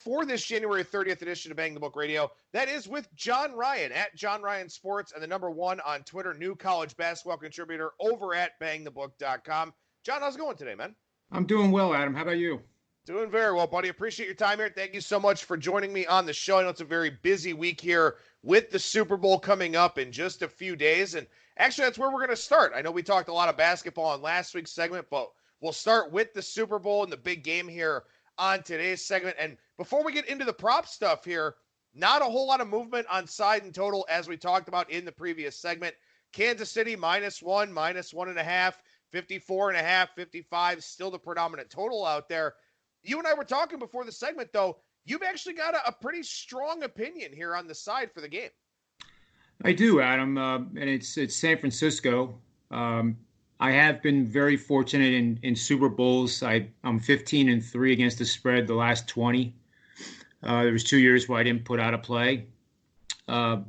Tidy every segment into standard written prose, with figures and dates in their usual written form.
for this January 30th edition of Bang the Book Radio. That is with John Ryan at John Ryan Sports and the number one on Twitter, new college basketball contributor over at bangthebook.com. John, how's it going today, man? I'm doing well, Adam. How about you? Doing very well, buddy. Appreciate your time here. Thank you so much for joining me on the show. I know it's a very busy week here with the Super Bowl coming up in just a few days. And actually, that's where we're going to start. I know we talked a lot of basketball in last week's segment, but we'll start with the Super Bowl and the big game here on today's segment. And before we get into the prop stuff here, not a whole lot of movement on side and total as we talked about in the previous segment. Kansas City -1, -1.5, 54.5, 55, still the predominant total out there. You and I were talking before the segment, though. You've actually got a pretty strong opinion here on the side for the game. I do, Adam, and it's San Francisco. I have been very fortunate in Super Bowls. I'm 15-3 against the spread the last 20. There was 2 years where I didn't put out a play. But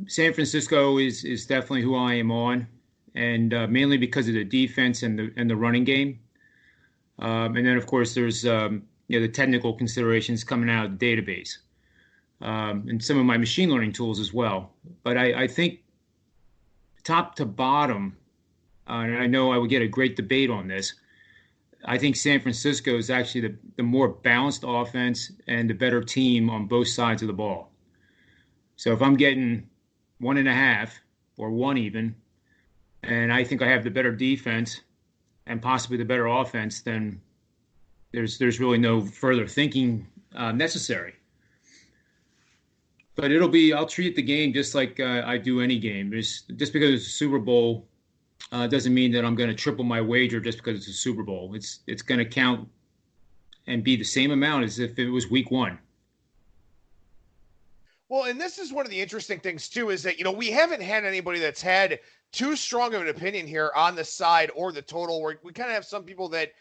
San Francisco is definitely who I am on, and mainly because of the defense and the running game. And then, of course, there's the technical considerations coming out of the database and some of my machine learning tools as well. But I think top to bottom, and I know I would get a great debate on this, I think San Francisco is actually the more balanced offense and the better team on both sides of the ball. So if I'm getting 1.5 or 1 even, and I think I have the better defense and possibly the better offense, then there's really no further thinking necessary. But I'll treat the game just like I do any game. Just because it's a Super Bowl doesn't mean that I'm going to triple my wager just because it's a Super Bowl. It's going to count and be the same amount as if it was week 1. Well, and this is one of the interesting things, too, is that, we haven't had anybody that's had too strong of an opinion here on the side or the total, where we kind of have some people that,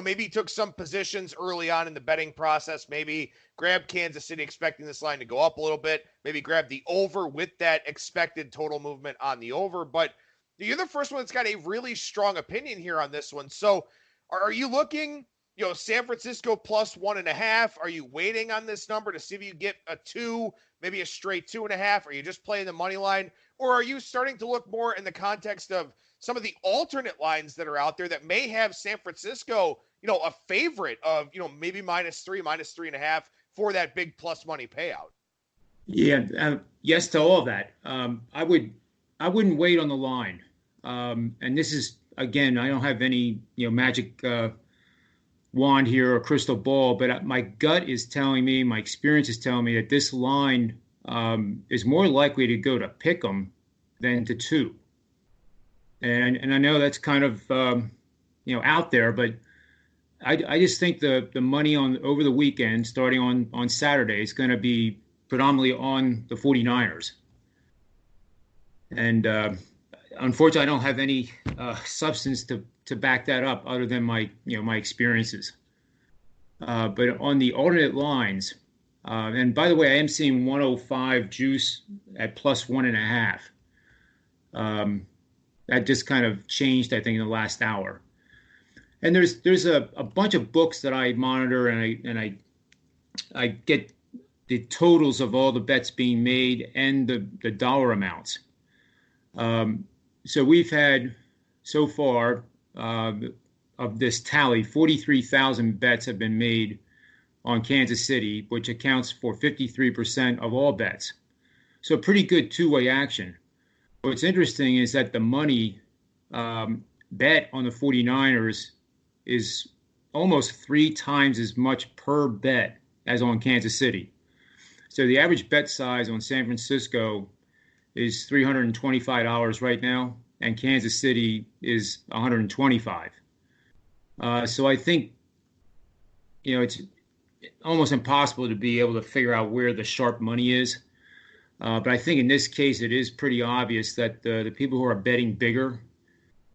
maybe took some positions early on in the betting process, maybe grabbed Kansas City expecting this line to go up a little bit, maybe grabbed the over with that expected total movement on the over. But you're the first one that's got a really strong opinion here on this one. So are you looking, San Francisco +1.5? Are you waiting on this number to see if you get a 2, maybe a straight 2.5? Are you just playing the money line? Or are you starting to look more in the context of some of the alternate lines that are out there that may have San Francisco, a favorite of, maybe -3, -3.5 for that big plus money payout? Yeah. Yes to all of that. I wouldn't wait on the line. And this is, again, I don't have any, magic wand here or crystal ball, but my gut is telling me, my experience is telling me that this line is more likely to go to pick 'em than to 2. And I know that's kind of, out there, but I just think the money over the weekend, starting on Saturday, is going to be predominantly on the 49ers. And unfortunately, I don't have any substance to back that up other than my experiences. But on the alternate lines, and by the way, I am seeing 105 juice at +1.5. That just kind of changed, I think, in the last hour. And there's a bunch of books that I monitor, and I get the totals of all the bets being made and the dollar amounts. So we've had so far of this tally, 43,000 bets have been made on Kansas City, which accounts for 53% of all bets. So pretty good two-way action. What's interesting is that the money bet on the 49ers is almost 3 times as much per bet as on Kansas City. So the average bet size on San Francisco is $325 right now, and Kansas City is $125. So I think, it's almost impossible to be able to figure out where the sharp money is. But I think in this case, it is pretty obvious that the people who are betting bigger,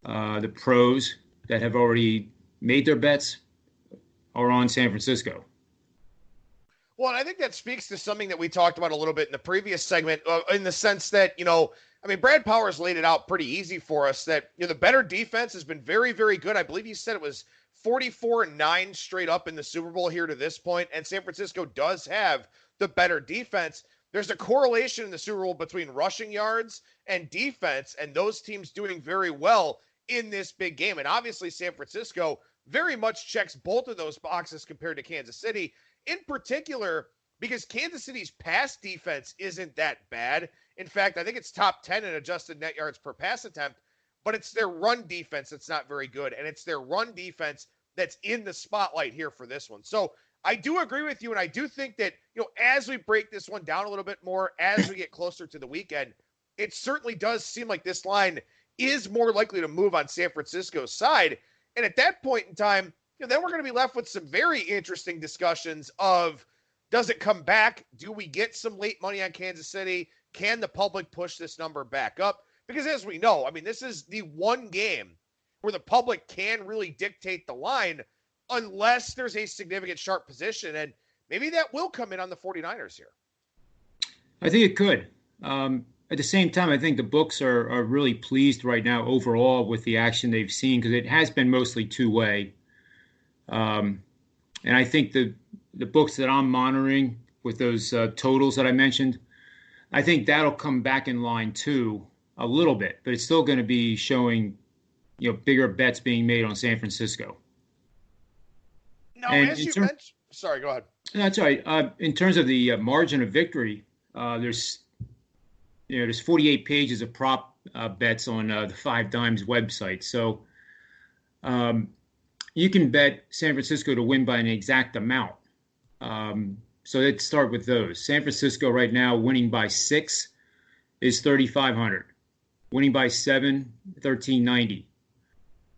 the pros that have already made their bets, are on San Francisco. Well, and I think that speaks to something that we talked about a little bit in the previous segment, in the sense that, Brad Powers laid it out pretty easy for us that, the better defense has been very, very good. I believe he said it was 44-9 straight up in the Super Bowl here to this point, and San Francisco does have the better defense. There's a correlation in the Super Bowl between rushing yards and defense, and those teams doing very well in this big game. And obviously, San Francisco very much checks both of those boxes compared to Kansas City, in particular, because Kansas City's pass defense isn't that bad. In fact, I think it's top 10 in adjusted net yards per pass attempt, but it's their run defense that's not very good, and it's their run defense that's in the spotlight here for this one. So I do agree with you, and I do think that, as we break this one down a little bit more, as we get closer to the weekend, it certainly does seem like this line is more likely to move on San Francisco's side. And at that point in time, then we're going to be left with some very interesting discussions of, does it come back? Do we get some late money on Kansas City? Can the public push this number back up? Because as we know, this is the one game where the public can really dictate the line unless there's a significant sharp position. And maybe that will come in on the 49ers here. I think it could. At the same time, I think the books are really pleased right now overall with the action they've seen, because it has been mostly two-way. And I think the books that I'm monitoring with those totals that I mentioned, I think that'll come back in line too a little bit, but it's still going to be showing, bigger bets being made on San Francisco. Now, as you mentioned, sorry, go ahead. That's all right. In terms of the margin of victory, there's 48 pages of prop bets on the Five Dimes website. So you can bet San Francisco to win by an exact amount. So let's start with those. San Francisco right now winning by 6 is 3,500. Winning by 7, 1,390.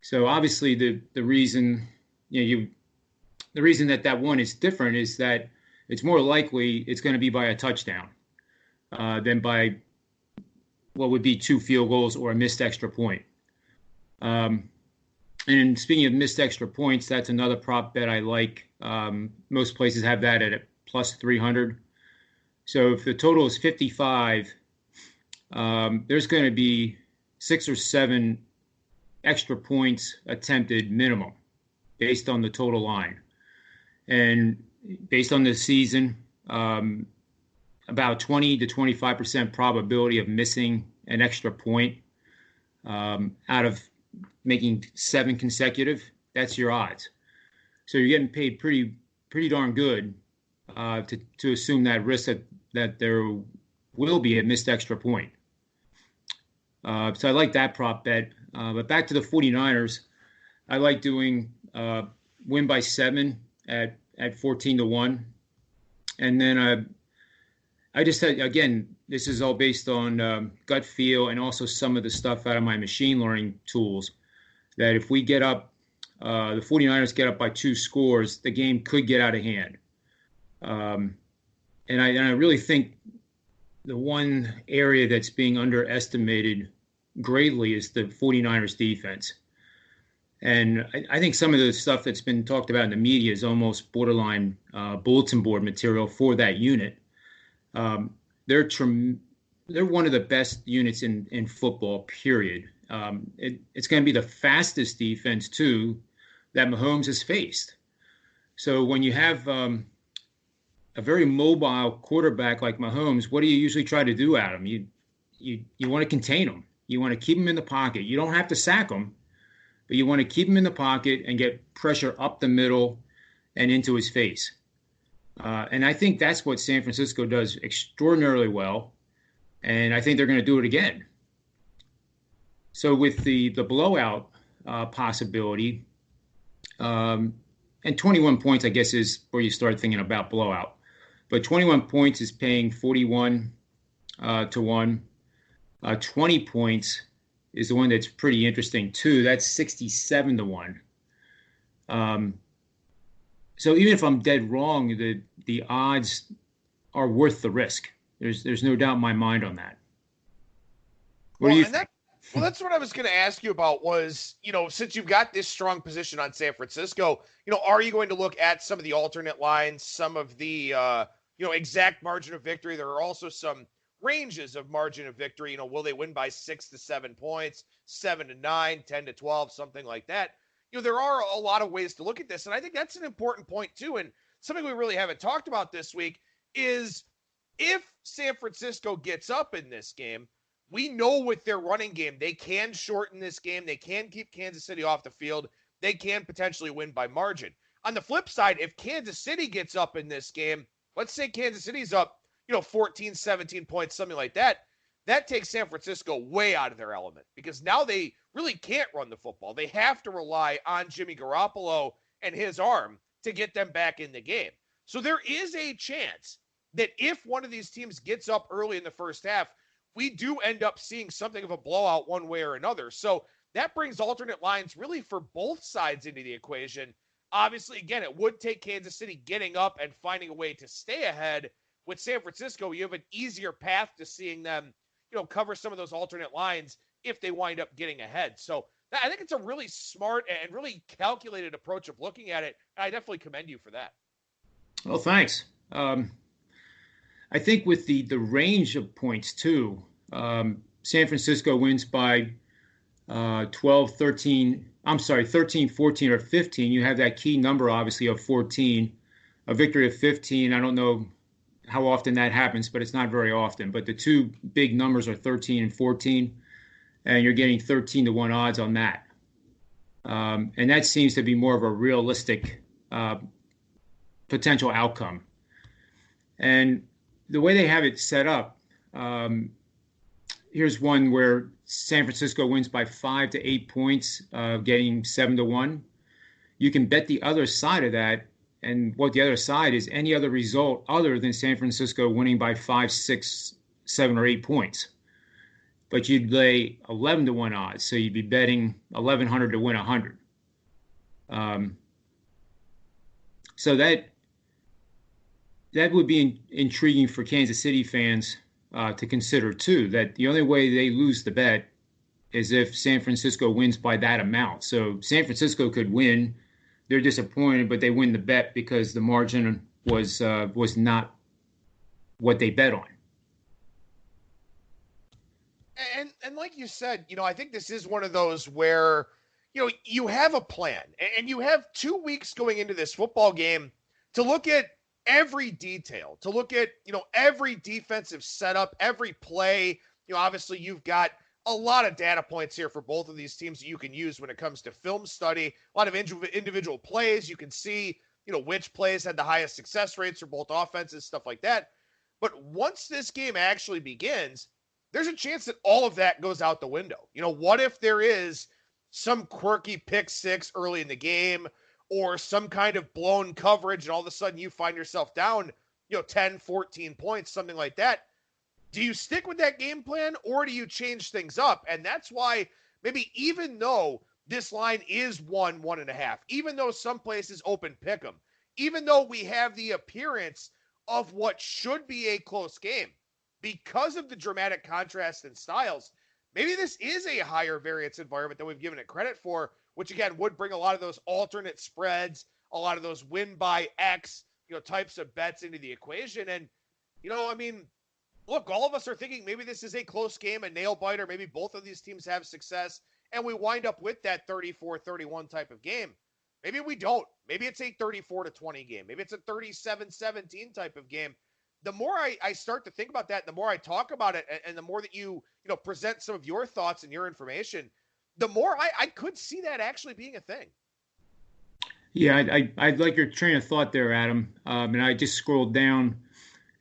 So obviously the reason the reason that one is different is that it's more likely it's going to be by a touchdown than by what would be 2 field goals or a missed extra point. And speaking of missed extra points, that's another prop bet I like. Most places have that at plus 300. So if the total is 55, there's going to be 6 or 7 extra points attempted minimum based on the total line. And based on the season, about 20 to 25% probability of missing an extra point out of making 7 consecutive. That's your odds. So you're getting paid pretty darn good to assume that risk that there will be a missed extra point. So I like that prop bet. But back to the 49ers, I like doing win by 7 at 14-1. And then I just had, again, this is all based on gut feel and also some of the stuff out of my machine learning tools, that if we get up, the 49ers get up by 2 scores, the game could get out of hand. And I really think the one area that's being underestimated greatly is the 49ers defense. And I think some of the stuff that's been talked about in the media is almost borderline bulletin board material for that unit. They're one of the best units in football, period. It's going to be the fastest defense, too, that Mahomes has faced. So when you have a very mobile quarterback like Mahomes, what do you usually try to do, Adam? You want to contain him. You want to keep him in the pocket. You don't have to sack him, but you want to keep him in the pocket and get pressure up the middle and into his face. And I think that's what San Francisco does extraordinarily well, and I think they're going to do it again. So with the blowout possibility, and 21 points, I guess, is where you start thinking about blowout. But 21 points is paying 41 to 1. 20 points is the one that's pretty interesting, too. That's 67 to 1. So even if I'm dead wrong, the odds are worth the risk. There's no doubt in my mind on that. What do you think? Well, that's what I was going to ask you about was, since you've got this strong position on San Francisco, are you going to look at some of the alternate lines, some of the, exact margin of victory? There are also some ranges of margin of victory. Will they win by 6 to 7 points, 7 to 9, 10 to 12, something like that? there are a lot of ways to look at this. And I think that's an important point too. And something we really haven't talked about this week is if San Francisco gets up in this game, we know with their running game, they can shorten this game. They can keep Kansas City off the field. They can potentially win by margin. On the flip side, if Kansas City gets up in this game, let's say Kansas City's up, 14, 17 points, something like that, that takes San Francisco way out of their element because now they really can't run the football. They have to rely on Jimmy Garoppolo and his arm to get them back in the game. So there is a chance that if one of these teams gets up early in the first half, we do end up seeing something of a blowout one way or another. So that brings alternate lines really for both sides into the equation. Obviously, again, it would take Kansas City getting up and finding a way to stay ahead. With San Francisco, you have an easier path to seeing them, cover some of those alternate lines if they wind up getting ahead. So I think it's a really smart and really calculated approach of looking at it. And I definitely commend you for that. Well, thanks. I think with the range of points too, San Francisco wins by 12, 13, 14, or 15. You have that key number, obviously, of 14. A victory of 15, I don't know how often that happens, but it's not very often. But the two big numbers are 13 and 14, and you're getting 13-1 odds on that. And that seems to be more of a realistic potential outcome. And the way they have it set up, here's one where San Francisco wins by 5 to 8 points, getting 7-1. You can bet the other side of that, and what the other side is any other result other than San Francisco winning by 5, 6, 7, or 8 points. But you'd lay 11-1 odds, so you'd be betting 1,100 to win 100. So that would be intriguing for Kansas City fans to consider too, that the only way they lose the bet is if San Francisco wins by that amount. So San Francisco could win, they're disappointed, but they win the bet because the margin was not what they bet on. And like you said, I think this is one of those where, you have a plan and you have 2 weeks going into this football game to look at every detail, to look at, every defensive setup, every play. Obviously you've got a lot of data points here for both of these teams that you can use when it comes to film study, a lot of individual plays. You can see, which plays had the highest success rates for both offenses, stuff like that. But once this game actually begins, there's a chance that all of that goes out the window. What if there is some quirky pick six early in the game or some kind of blown coverage and all of a sudden you find yourself down, 10, 14 points, something like that? Do you stick with that game plan or do you change things up? And that's why maybe even though this line is 1.5, even though some places open pick 'em, even though we have the appearance of what should be a close game, because of the dramatic contrast in styles, maybe this is a higher variance environment than we've given it credit for, which again would bring a lot of those alternate spreads, a lot of those win by X, types of bets into the equation. And, look, all of us are thinking maybe this is a close game, a nail biter. Maybe both of these teams have success and we wind up with that 34-31 type of game. Maybe we don't. Maybe it's a 34-20 game. Maybe it's a 37-17 type of game. The more I start to think about that, the more I talk about it, and the more that you present some of your thoughts and your information, the more I could see that actually being a thing. Yeah, I'd like your train of thought there, Adam. And I just scrolled down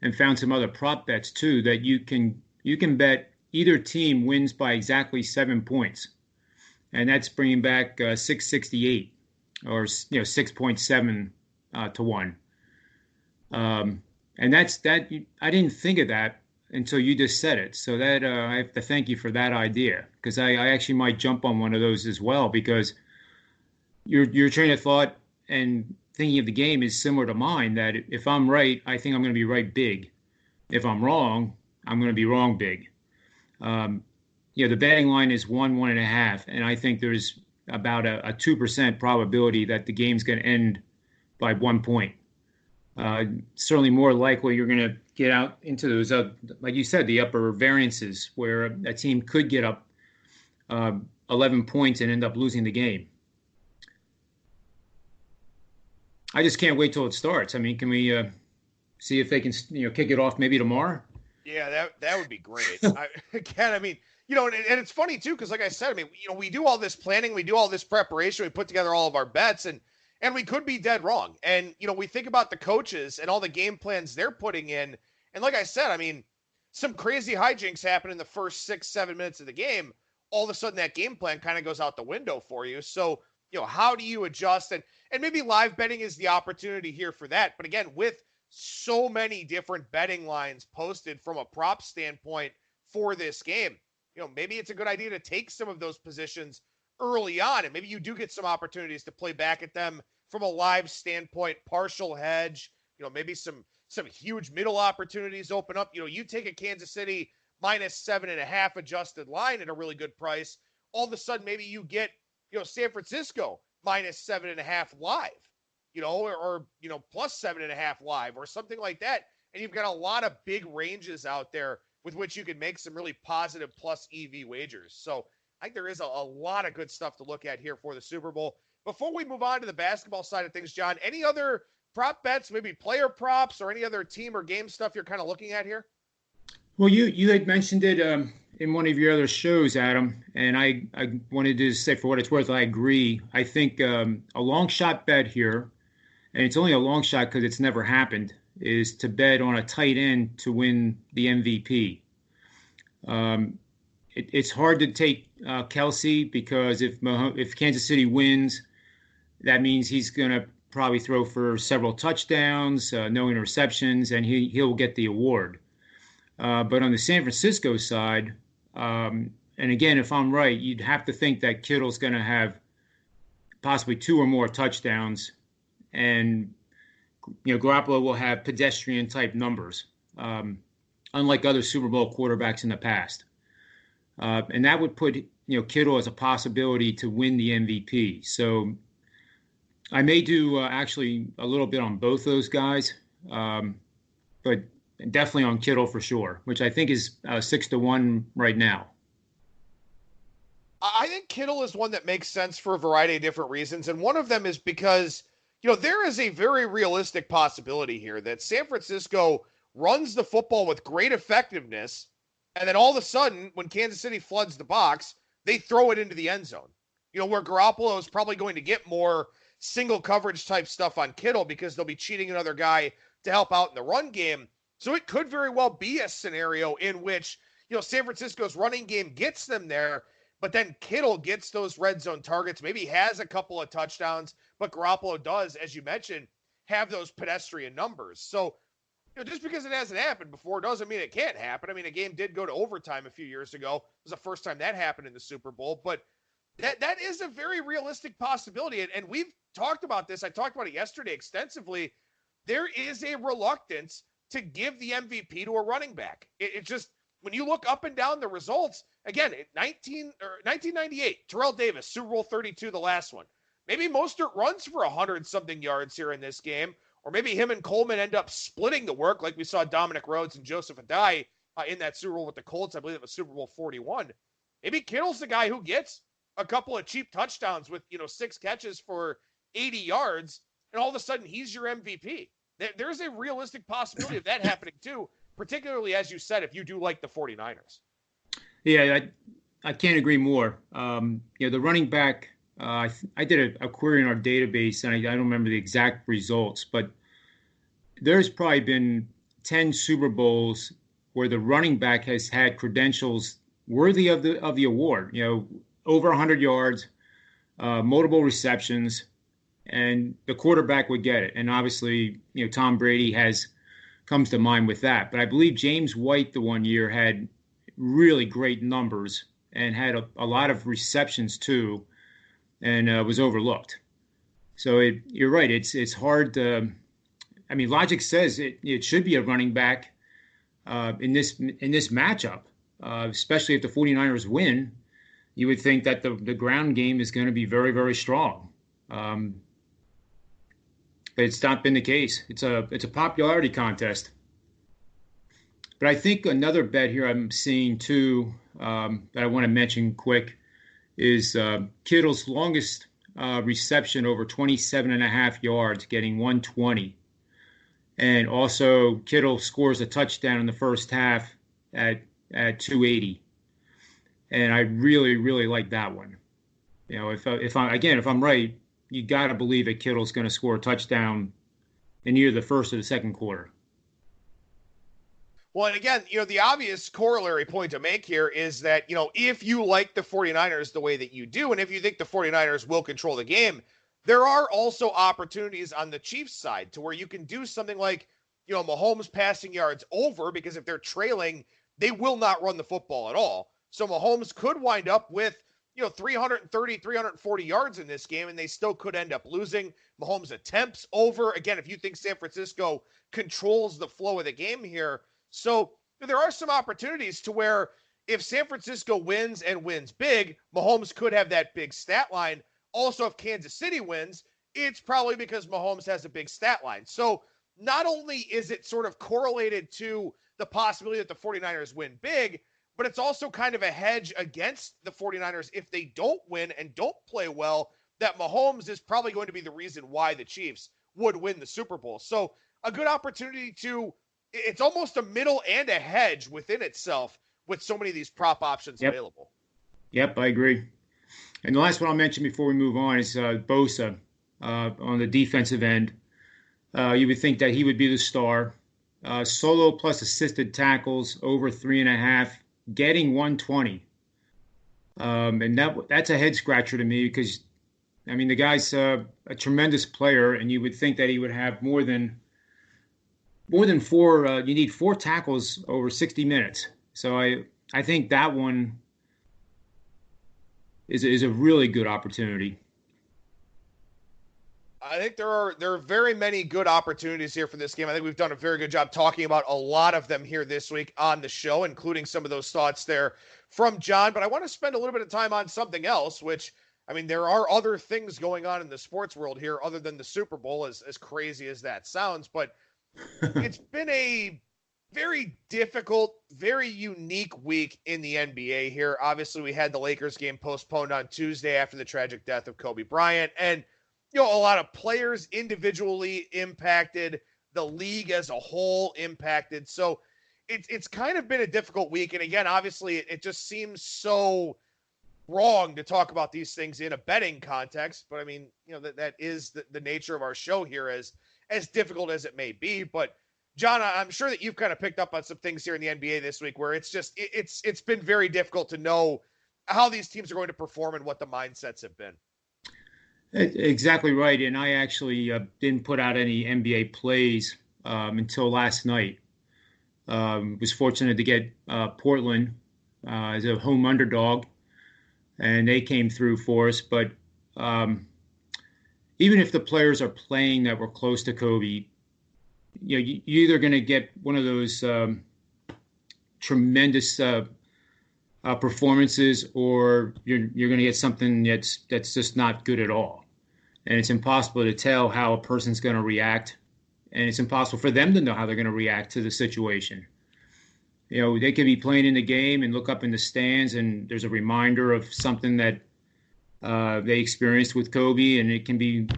and found some other prop bets too that you can bet either team wins by exactly 7 points, and that's bringing back 668 or 6.7 to 1. And that's that. I didn't think of that until you just said it. So that I have to thank you for that idea, because I actually might jump on one of those as well, because your train of thought and thinking of the game is similar to mine, that if I'm right, I think I'm going to be right big. If I'm wrong, I'm going to be wrong big. The betting line is 1.5, and I think there's about a 2% probability that the game's going to end by 1 point. Certainly more likely you're going to get out into those, like you said, the upper variances where a team could get up 11 points and end up losing the game. I just can't wait till it starts. I mean, can we see if they can kick it off maybe tomorrow? Yeah, that would be great. I mean, and it's funny too, because like I said, I mean, we do all this planning, we do all this preparation, we put together all of our bets, and we could be dead wrong. And we think about the coaches and all the game plans they're putting in, and like I said, I mean, some crazy hijinks happen in the first 6-7 minutes of the game. All of a sudden, that game plan kind of goes out the window for you. So, how do you adjust? And maybe live betting is the opportunity here for that. But again, with so many different betting lines posted from a prop standpoint for this game, maybe it's a good idea to take some of those positions early on, and maybe you do get some opportunities to play back at them from a live standpoint, partial hedge, maybe some huge middle opportunities open up. You take a Kansas City -7.5 adjusted line at a really good price. All of a sudden, maybe you get, San Francisco -7.5 live, or +7.5 live or something like that. And you've got a lot of big ranges out there with which you can make some really positive plus EV wagers. So I think there is a lot of good stuff to look at here for the Super Bowl. Before we move on to the basketball side of things, John, any other prop bets, maybe player props or any other team or game stuff you're kind of looking at here? Well, you had mentioned it in one of your other shows, Adam, and I wanted to say, for what it's worth, I agree. I think a long shot bet here, and it's only a long shot because it's never happened, is to bet on a tight end to win the MVP. It's hard to take Kelsey, because if Kansas City wins, that means he's going to probably throw for several touchdowns, no interceptions, and he'll get the award. But on the San Francisco side, and again, if I'm right, you'd have to think that Kittle's going to have possibly 2 or more touchdowns, and Garoppolo will have pedestrian type numbers, unlike other Super Bowl quarterbacks in the past. And that would put Kittle as a possibility to win the MVP. So I may do actually a little bit on both those guys, but definitely on Kittle for sure, which I think is 6-1 right now. I think Kittle is one that makes sense for a variety of different reasons. And one of them is because, there is a very realistic possibility here that San Francisco runs the football with great effectiveness, and then all of a sudden, when Kansas City floods the box, they throw it into the end zone. Where Garoppolo is probably going to get more single coverage type stuff on Kittle because they'll be cheating another guy to help out in the run game. So it could very well be a scenario in which, San Francisco's running game gets them there, but then Kittle gets those red zone targets, maybe has a couple of touchdowns, but Garoppolo does, as you mentioned, have those pedestrian numbers. So, just because it hasn't happened before doesn't mean it can't happen. I mean, a game did go to overtime a few years ago. It was the first time that happened in the Super Bowl, but that is a very realistic possibility. And we've talked about this. I talked about it yesterday extensively. There is a reluctance to give the MVP to a running back. It just, when you look up and down the results, again, 1998, Terrell Davis, Super Bowl 32, the last one. Maybe Mostert runs for 100-something yards here in this game, or maybe him and Coleman end up splitting the work like we saw Dominic Rhodes and Joseph Adai in that Super Bowl with the Colts. I believe it was Super Bowl 41. Maybe Kittle's the guy who gets a couple of cheap touchdowns with, 6 catches for 80 yards, and all of a sudden he's your MVP. There's a realistic possibility of that happening too, particularly, as you said, if you do like the 49ers. Yeah, I can't agree more. The running back, I did a query in our database, and I don't remember the exact results, but there's probably been 10 Super Bowls where the running back has had credentials worthy of the award. Over 100 yards, multiple receptions, and the quarterback would get it. And obviously, Tom Brady comes to mind with that. But I believe James White the one year had really great numbers and had a lot of receptions too, and was overlooked. So you're right. It's hard to. I mean, logic says it should be a running back in this matchup, especially if the 49ers win. You would think that the ground game is going to be very, very strong. But it's not been the case. It's a popularity contest. But I think another bet here I'm seeing too that I want to mention quick is Kittle's longest reception over 27 and a half yards, getting 120. And also Kittle scores a touchdown in the first half at 280. And I really, really like that one. You know, if I'm right, you got to believe that Kittle's going to score a touchdown in either the first or the second quarter. Well, and again, the obvious corollary point to make here is that, if you like the 49ers the way that you do, and if you think the 49ers will control the game, there are also opportunities on the Chiefs side to where you can do something like, Mahomes passing yards over, because if they're trailing, they will not run the football at all. So Mahomes could wind up with, 330, 340 yards in this game, and they still could end up losing. Mahomes attempts over. Again, if you think San Francisco controls the flow of the game here. So there are some opportunities to where if San Francisco wins and wins big, Mahomes could have that big stat line. Also, if Kansas City wins, it's probably because Mahomes has a big stat line. So not only is it sort of correlated to the possibility that the 49ers win big, but it's also kind of a hedge against the 49ers if they don't win and don't play well, that Mahomes is probably going to be the reason why the Chiefs would win the Super Bowl. So a good opportunity it's almost a middle and a hedge within itself with so many of these prop options available. Yep, I agree. And the last one I'll mention before we move on is Bosa on the defensive end. You would think that he would be the star. Solo plus assisted tackles over 3.5, getting 120. And that's a head scratcher to me because, the guy's a tremendous player, and you would think that he would have more than four. You need 4 tackles over 60 minutes. So I think that one is a really good opportunity. I think there are very many good opportunities here for this game. I think we've done a very good job talking about a lot of them here this week on the show, including some of those thoughts there from John. But I want to spend a little bit of time on something else, which, there are other things going on in the sports world here other than the Super Bowl, as crazy as that sounds. But it's been a very difficult, very unique week in the NBA here. Obviously, we had the Lakers game postponed on Tuesday after the tragic death of Kobe Bryant. And a lot of players individually impacted, the league as a whole impacted. So it's kind of been a difficult week. And again, obviously, it just seems so wrong to talk about these things in a betting context. But that is the nature of our show here, as difficult as it may be. But John, I'm sure that you've kind of picked up on some things here in the NBA this week where it's just, it's been very difficult to know how these teams are going to perform and what the mindsets have been. Exactly right. And I actually didn't put out any NBA plays until last night. Was fortunate to get Portland as a home underdog, and they came through for us. But even if the players are playing that were close to Kobe, you're either going to get one of those tremendous performances, or you're going to get something that's just not good at all. And it's impossible to tell how a person's going to react, and it's impossible for them to know how they're going to react to the situation. They could be playing in the game and look up in the stands, and there's a reminder of something that they experienced with Kobe, and it can be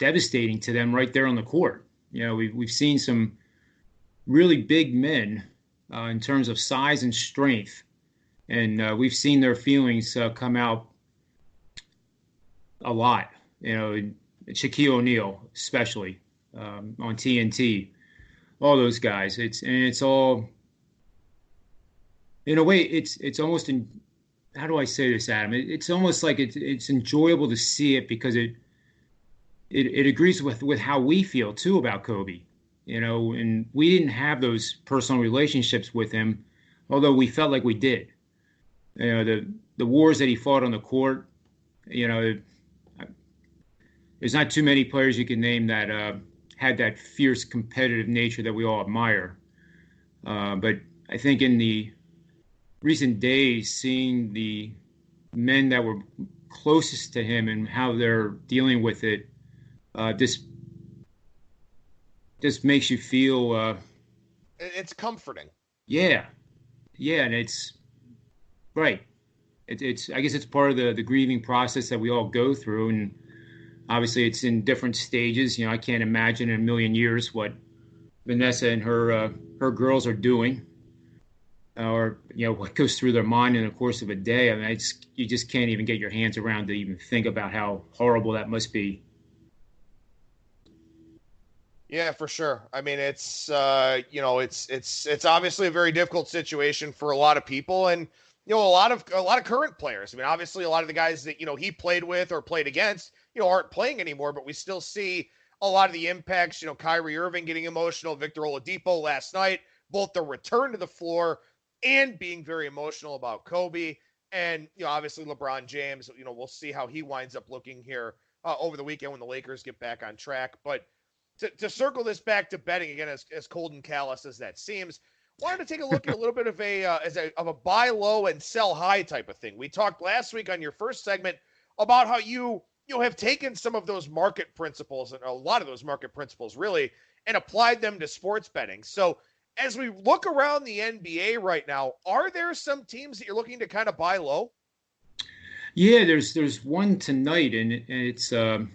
devastating to them right there on the court. We've seen some really big men in terms of size and strength. And we've seen their feelings come out a lot. Shaquille O'Neal, especially on TNT, all those guys. It's all, in a way, it's almost how do I say this, Adam? It's almost like it's enjoyable to see it because it agrees with how we feel too about Kobe. And we didn't have those personal relationships with him, although we felt like we did. The wars that he fought on the court, there's not too many players you can name that had that fierce competitive nature that we all admire. But I think in the recent days, seeing the men that were closest to him and how they're dealing with it, just makes you feel... it's comforting. Yeah, and it's... Right. It's I guess it's part of the grieving process that we all go through, and obviously it's in different stages. I can't imagine in a million years what Vanessa and her girls are doing, or what goes through their mind in the course of a day. I mean, you just can't even get your hands around to even think about how horrible that must be. Yeah, for sure. I mean, it's it's obviously a very difficult situation for a lot of people, and a lot of current players. I mean, obviously a lot of the guys that he played with or played against, aren't playing anymore, but we still see a lot of the impacts. Kyrie Irving getting emotional, Victor Oladipo last night, both the return to the floor and being very emotional about Kobe, and obviously LeBron James. We'll see how he winds up looking here over the weekend when the Lakers get back on track, but. To circle this back to betting again, as cold and callous as that seems, wanted to take a look at a little bit of a buy low and sell high type of thing. We talked last week on your first segment about how you have taken some of those market principles, and a lot of those market principles really, and applied them to sports betting. So as we look around the NBA right now, are there some teams that you're looking to kind of buy low? Yeah, there's one tonight, and it's a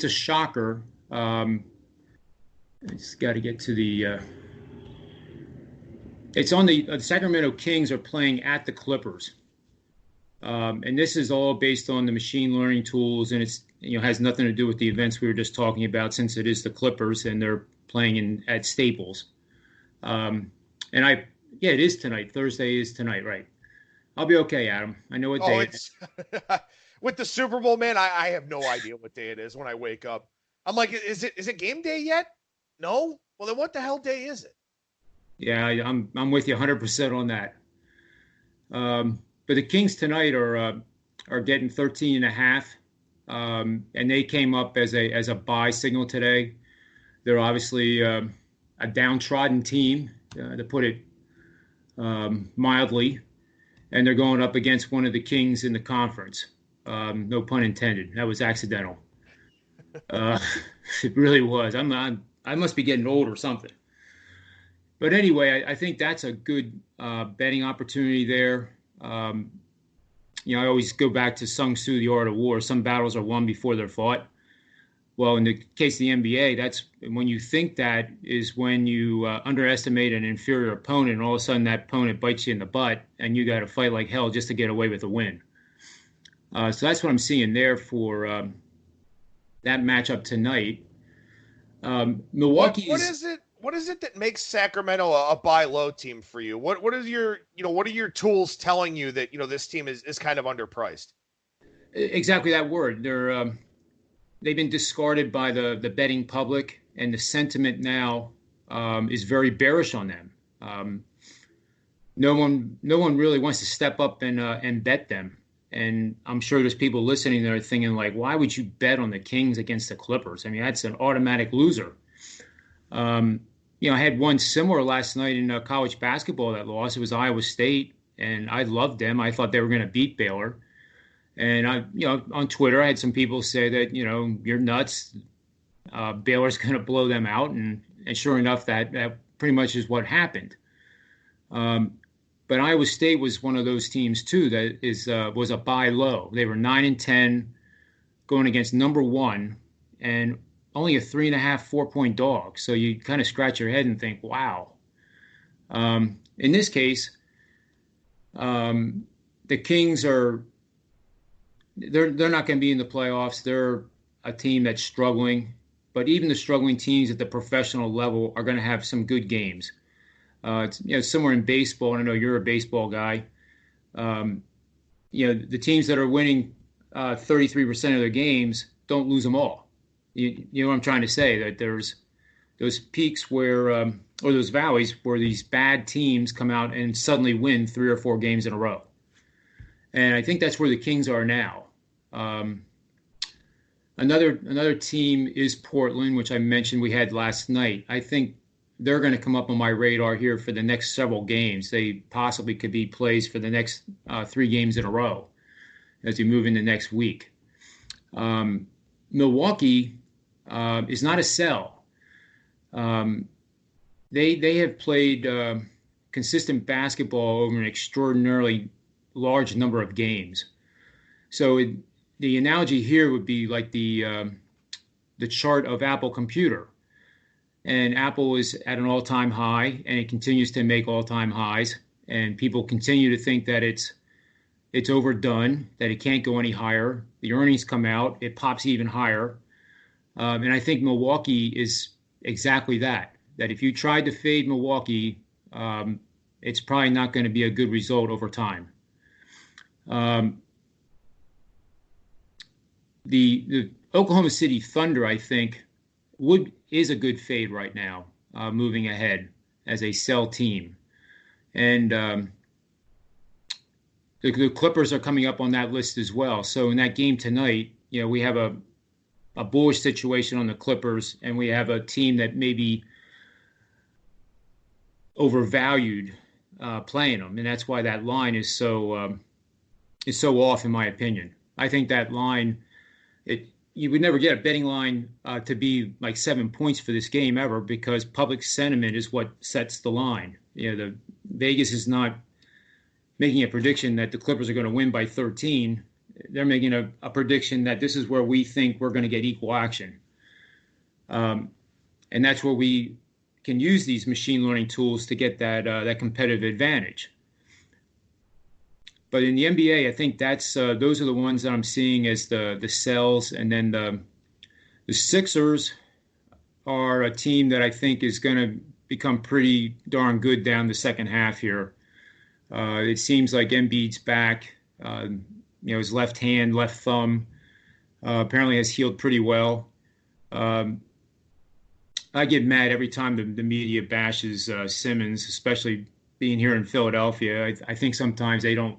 shocker. I just got to get to the. It's on the Sacramento Kings are playing at the Clippers, and this is all based on the machine learning tools, and it's has nothing to do with the events we were just talking about, since it is the Clippers and they're playing at Staples. It is tonight. Thursday is tonight, right? I'll be okay, Adam. I know what day it's with the Super Bowl, man. I have no idea what day it is when I wake up. I'm like, is it game day yet? No? Well, then what the hell day is it? Yeah, I'm with you 100% on that. But the Kings tonight are getting 13.5, and they came up as a buy signal today. They're obviously a downtrodden team, to put it mildly, and they're going up against one of the Kings in the conference. No pun intended. That was accidental. It really was. I must be getting old or something. But anyway, I think that's a good betting opportunity there. I always go back to Sun Tzu, The Art of War. Some battles are won before they're fought. Well, in the case of the NBA, that's when you think that is when you underestimate an inferior opponent, and all of a sudden that opponent bites you in the butt, and you got to fight like hell just to get away with a win. So that's what I'm seeing there for that matchup tonight. Milwaukee. What is it that makes Sacramento a buy low team for you? What is what are your tools telling you that this team is kind of underpriced? Exactly that word. They've been discarded by the betting public, and the sentiment now is very bearish on them. No one really wants to step up and bet them. And I'm sure there's people listening that are thinking, like, why would you bet on the Kings against the Clippers? I mean, that's an automatic loser. I had one similar last night in college basketball that lost. It was Iowa State, and I loved them. I thought they were going to beat Baylor. And on Twitter, I had some people say that, you're nuts. Baylor's going to blow them out. And sure enough, that pretty much is what happened. But Iowa State was one of those teams too that was a buy low. They were 9-10, going against number one, and only a 3.5, 4-point dog. So you kind of scratch your head and think, wow. In this case, the Kings they're not going to be in the playoffs. They're a team that's struggling, but even the struggling teams at the professional level are going to have some good games. It's somewhere in baseball, and I know you're a baseball guy. The teams that are winning 33% of their games don't lose them all. You know what I'm trying to say? That there's those peaks where, or those valleys where these bad teams come out and suddenly win 3 or 4 games in a row. And I think that's where the Kings are now. Another team is Portland, which I mentioned we had last night. I think they're going to come up on my radar here for the next several games. They possibly could be plays for the next 3 games in a row as we move into next week. Milwaukee is not a sell. They have played consistent basketball over an extraordinarily large number of games. So the analogy here would be like the chart of Apple Computer. And Apple is at an all-time high, and it continues to make all-time highs. And people continue to think that it's overdone, that it can't go any higher. The earnings come out, it pops even higher. And I think Milwaukee is exactly that if you tried to fade Milwaukee, it's probably not going to be a good result over time. The Oklahoma City Thunder, I think, is a good fade right now, moving ahead as a sell team. And the Clippers are coming up on that list as well. So in that game tonight, we have a bullish situation on the Clippers, and we have a team that may be overvalued playing them, and that's why that line is so off, in my opinion. I think that line, you would never get a betting line to be like 7 points for this game ever, because public sentiment is what sets the line. The Vegas is not making a prediction that the Clippers are going to win by 13. They're making a prediction that this is where we think we're going to get equal action. And that's where we can use these machine learning tools to get that competitive advantage. But in the NBA, I think those are the ones that I'm seeing as the sells. And then the Sixers are a team that I think is going to become pretty darn good down the second half here. It seems like Embiid's back. His left hand, left thumb apparently has healed pretty well. I get mad every time the media bashes Simmons, especially being here in Philadelphia. I think sometimes they don't.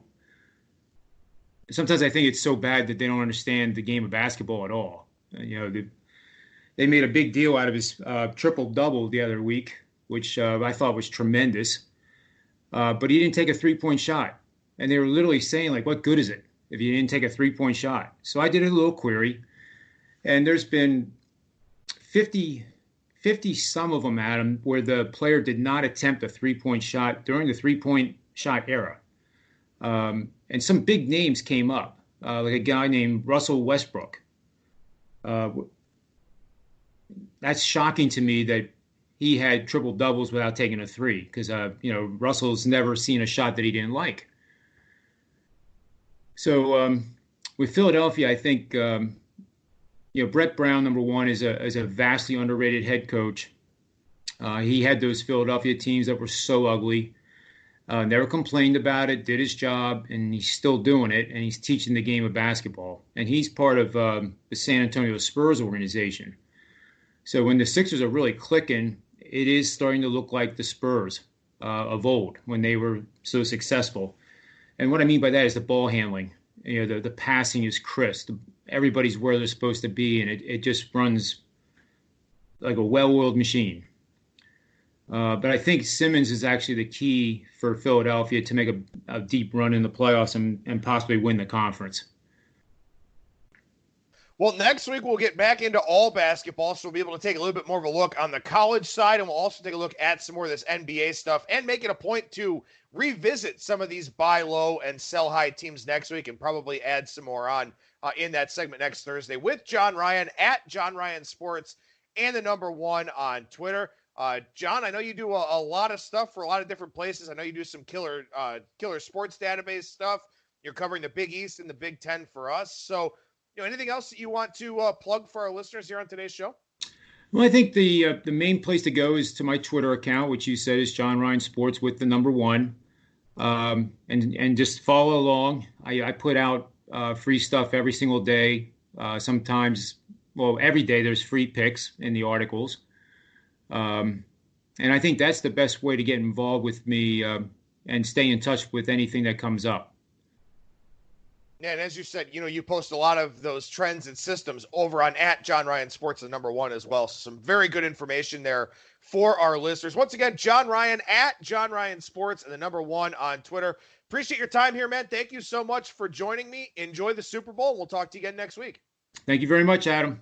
Sometimes I think it's so bad that they don't understand the game of basketball at all. They made a big deal out of his triple-double the other week, which I thought was tremendous. But he didn't take a three-point shot. And they were literally saying, like, what good is it if you didn't take a three-point shot? So I did a little query, and there's been 50 some of them, Adam, where the player did not attempt a three-point shot during the three-point shot era. And some big names came up, like a guy named Russell Westbrook. That's shocking to me that he had triple doubles without taking a three, because Russell's never seen a shot that he didn't like. So with Philadelphia, I think Brett Brown, number one, is a vastly underrated head coach. He had those Philadelphia teams that were so ugly. Never complained about it, did his job, and he's still doing it, and he's teaching the game of basketball. And he's part of the San Antonio Spurs organization. So when the Sixers are really clicking, it is starting to look like the Spurs of old, when they were so successful. And what I mean by that is the ball handling. The passing is crisp. Everybody's where they're supposed to be, and it just runs like a well-oiled machine. But I think Simmons is actually the key for Philadelphia to make a deep run in the playoffs and possibly win the conference. Well, next week we'll get back into all basketball, so we'll be able to take a little bit more of a look on the college side, and we'll also take a look at some more of this NBA stuff and make it a point to revisit some of these buy low and sell high teams next week, and probably add some more on in that segment next Thursday with John Ryan at John Ryan Sports and the number one on Twitter. John, I know you do a lot of stuff for a lot of different places. I know you do some killer sports database stuff. You're covering the Big East and the Big Ten for us. So, anything else that you want to plug for our listeners here on today's show? Well, I think the main place to go is to my Twitter account, which you said is John Ryan Sports with the number one, and just follow along. I put out free stuff every single day. Sometimes, every day there's free picks in the articles. And I think that's the best way to get involved with me and stay in touch with anything that comes up. Yeah, and as you said, you post a lot of those trends and systems over on at John Ryan Sports, the number one as well. So some very good information there for our listeners. Once again, John Ryan at John Ryan Sports and the number one on Twitter. Appreciate your time here, man. Thank you so much for joining me. Enjoy the Super Bowl. We'll talk to you again next week. Thank you very much, Adam.